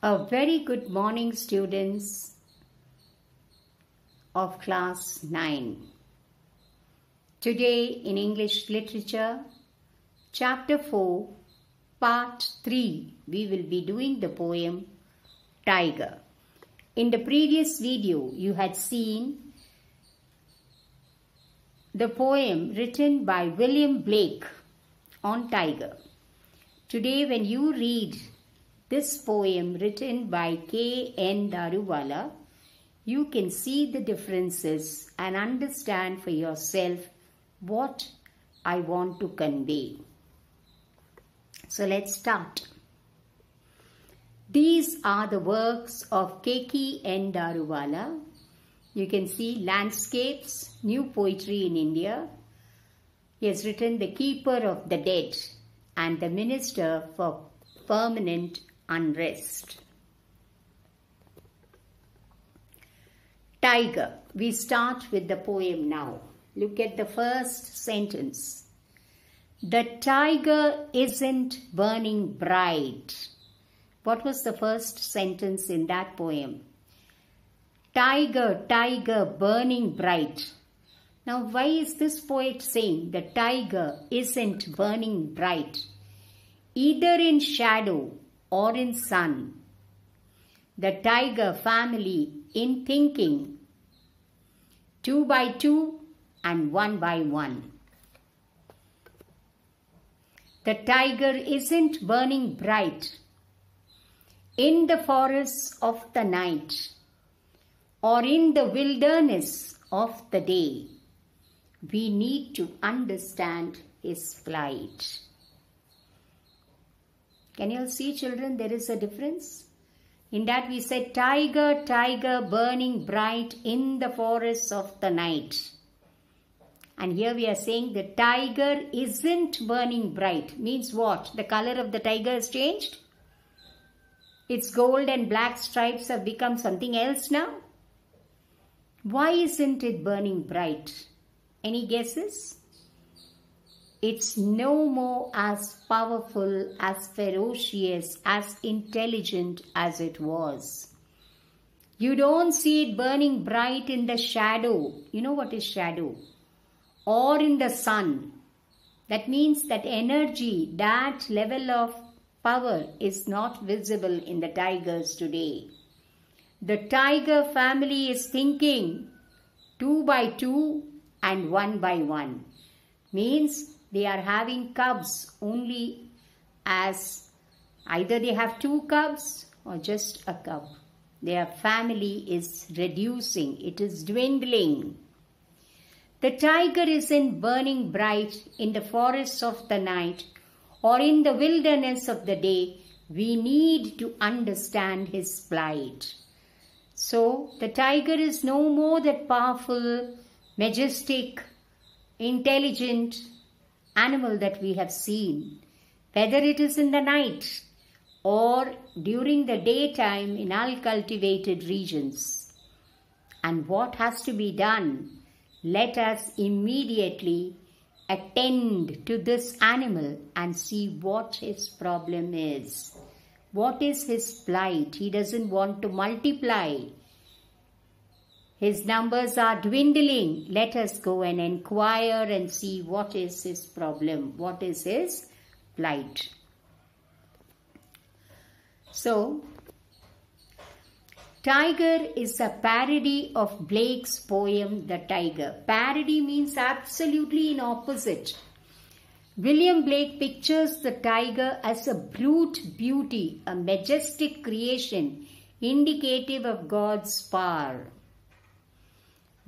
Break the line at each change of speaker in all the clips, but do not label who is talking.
A very good morning, students of class 9. Today in English Literature, Chapter 4, Part 3, we will be doing the poem Tiger. In the previous video, you had seen the poem written by William Blake on Tiger. Today when you read this poem written by K.N. Daruvala, you can see the differences and understand for yourself what I want to convey. So let's start. These are the works of K.N. Daruvala. You can see Landscapes, New Poetry in India. He has written The Keeper of the Dead and The Minister for Permanent Unrest. Tiger. We start with the poem now. Look at the first sentence. The tiger isn't burning bright. What was the first sentence in that poem? Tiger, tiger, burning bright. Now, why is this poet saying the tiger isn't burning bright? Either in shadow or in sun. The tiger family in thinking, 2 by 2 and 1 by 1. The tiger isn't burning bright in the forests of the night or in the wilderness of the day. We need to understand his plight. Can you all see, children, there is a difference? In that we said, tiger, tiger, burning bright in the forests of the night. And here we are saying the tiger isn't burning bright. Means what? The color of the tiger has changed? Its gold and black stripes have become something else now? Why isn't it burning bright? Any guesses? It's no more as powerful, as ferocious, as intelligent as it was. You don't see it burning bright in the shadow. You know what is shadow? Or in the sun. That means that energy, that level of power is not visible in the tigers today. The tiger family is thinking 2 by 2 and 1 by 1. Means they are having cubs only as either they have 2 cubs or just a cub. Their family is reducing. It is dwindling. The tiger isn't burning bright in the forests of the night or in the wilderness of the day. We need to understand his plight. So, the tiger is no more that powerful, majestic, intelligent animal that we have seen. Whether it is in the night or during the daytime in uncultivated regions. And what has to be done? Let us immediately attend to this animal and see what his problem is. What is his plight? He doesn't want to multiply. His numbers are dwindling. Let us go and inquire and see what is his problem. What is his plight? So, Tiger is a parody of Blake's poem, The Tiger. Parody means absolutely in opposite. William Blake pictures the tiger as a brute beauty, a majestic creation, indicative of God's power.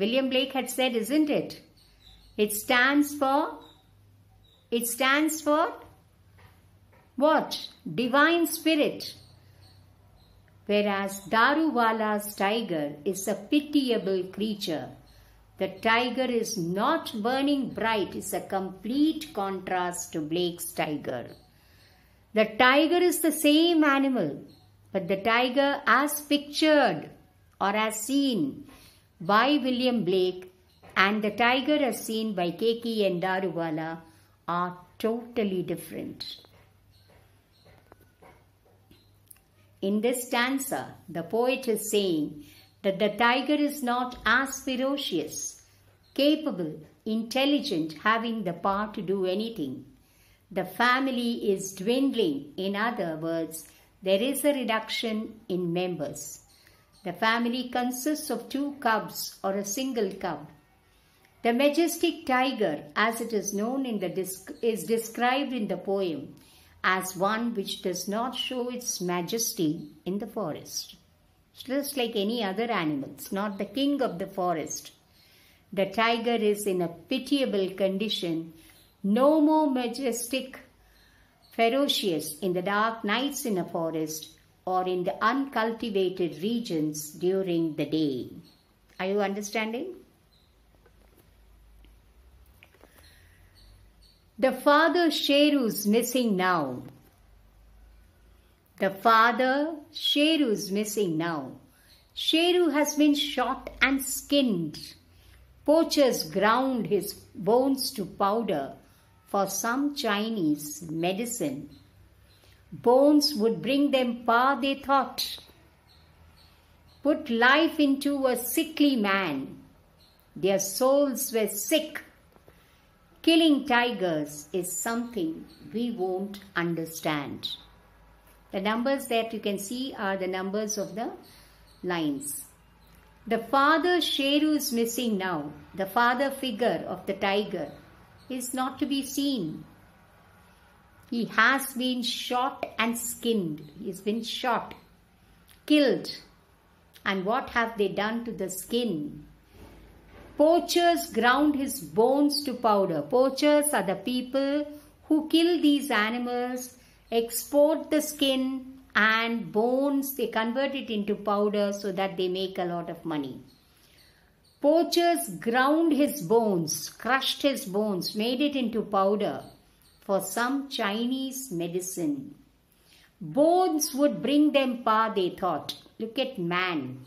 William Blake had said, isn't it? It stands for what? Divine Spirit. Whereas Daruvala's tiger is a pitiable creature. The tiger is not burning bright. It's a complete contrast to Blake's tiger. The tiger is the same animal, but the tiger as pictured or as seen by William Blake and the tiger as seen by K.N. Daruvala are totally different. In this stanza, the poet is saying that the tiger is not as ferocious, capable, intelligent, having the power to do anything. The family is dwindling. In other words, there is a reduction in members. The family consists of 2 cubs or a single cub. The majestic tiger, as it is known is described in the poem as one which does not show its majesty in the forest. Just like any other animal, it's not the king of the forest. The tiger is in a pitiable condition, no more majestic, ferocious in the dark nights in a forest or in the uncultivated regions during the day. Are you understanding? The father Sheru's missing now. The father Sheru's missing now. Sheru has been shot and skinned. Poachers ground his bones to powder for some Chinese medicine. Bones would bring them power, they thought. Put life into a sickly man. Their souls were sick. Killing tigers is something we won't understand. The numbers that you can see are the numbers of the lines. The father Sheru is missing now. The father figure of the tiger is not to be seen. He has been shot and skinned. He's been shot, killed. And what have they done to the skin? Poachers ground his bones to powder. Poachers are the people who kill these animals, export the skin and bones, they convert it into powder so that they make a lot of money. Poachers ground his bones, crushed his bones, made it into powder for some Chinese medicine. Bones would bring them power, they thought. Look at man.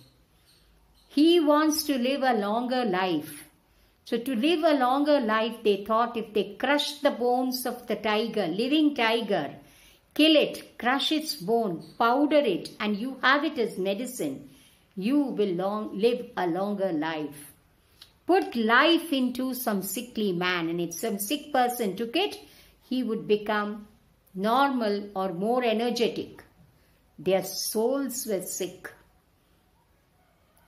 He wants to live a longer life. So to live a longer life, they thought if they crush the bones of the tiger, living tiger, kill it, crush its bone, powder it, and you have it as medicine, you will live a longer life. Put life into some sickly man, and if some sick person took it, he would become normal or more energetic. Their souls were sick.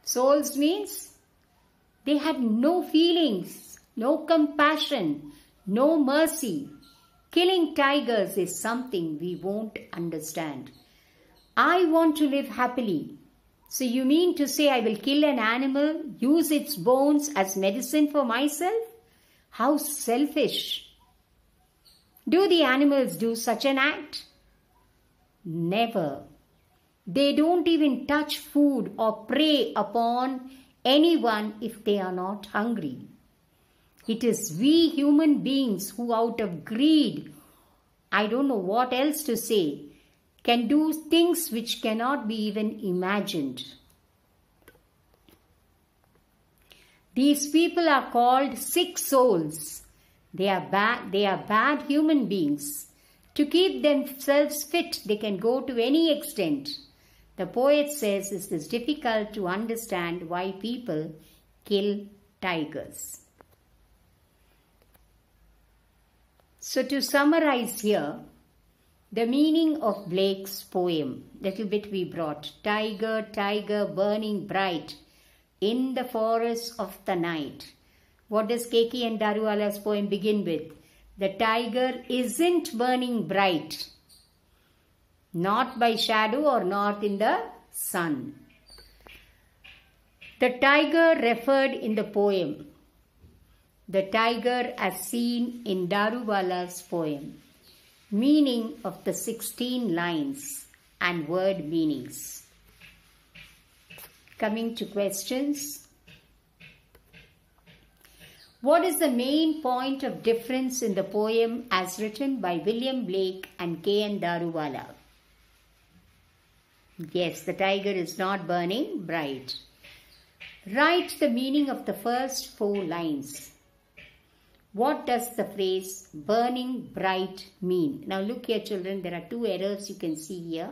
Souls means they had no feelings, no compassion, no mercy. Killing tigers is something we won't understand. I want to live happily. So you mean to say I will kill an animal, use its bones as medicine for myself? How selfish. Do the animals do such an act? Never. They don't even touch food or prey upon anyone if they are not hungry. It is we human beings who out of greed, I don't know what else to say, can do things which cannot be even imagined. These people are called sick souls. They are bad human beings. To keep themselves fit, they can go to any extent. The poet says it is difficult to understand why people kill tigers. So to summarize here, the meaning of Blake's poem, little bit we brought. Tiger, tiger, burning bright in the forest of the night. What does Keki and Daruwala's poem begin with? The tiger isn't burning bright. Not by shadow or not in the sun. The tiger referred in the poem. The tiger as seen in Daruwala's poem. Meaning of the 16 lines and word meanings. Coming to questions. What is the main point of difference in the poem as written by William Blake and K.N. Daruwala? Yes, the tiger is not burning bright. Write the meaning of the first 4 lines. What does the phrase burning bright mean? Now look here children, there are 2 errors you can see here.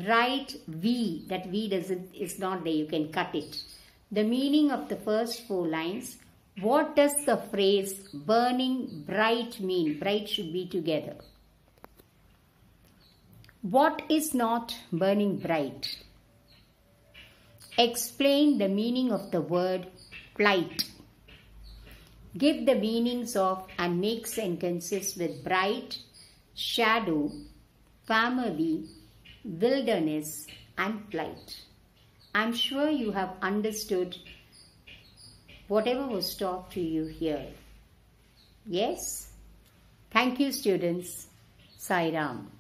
write V. That V is not there. You can cut it. The meaning of the first 4 lines. What does the phrase burning bright mean? Bright should be together. What is not burning bright? Explain the meaning of the word plight. Give the meanings of and make sentences with bright, shadow, family, wilderness and plight. I am sure you have understood whatever was taught to you here. Yes? Thank you, students. Sai Ram.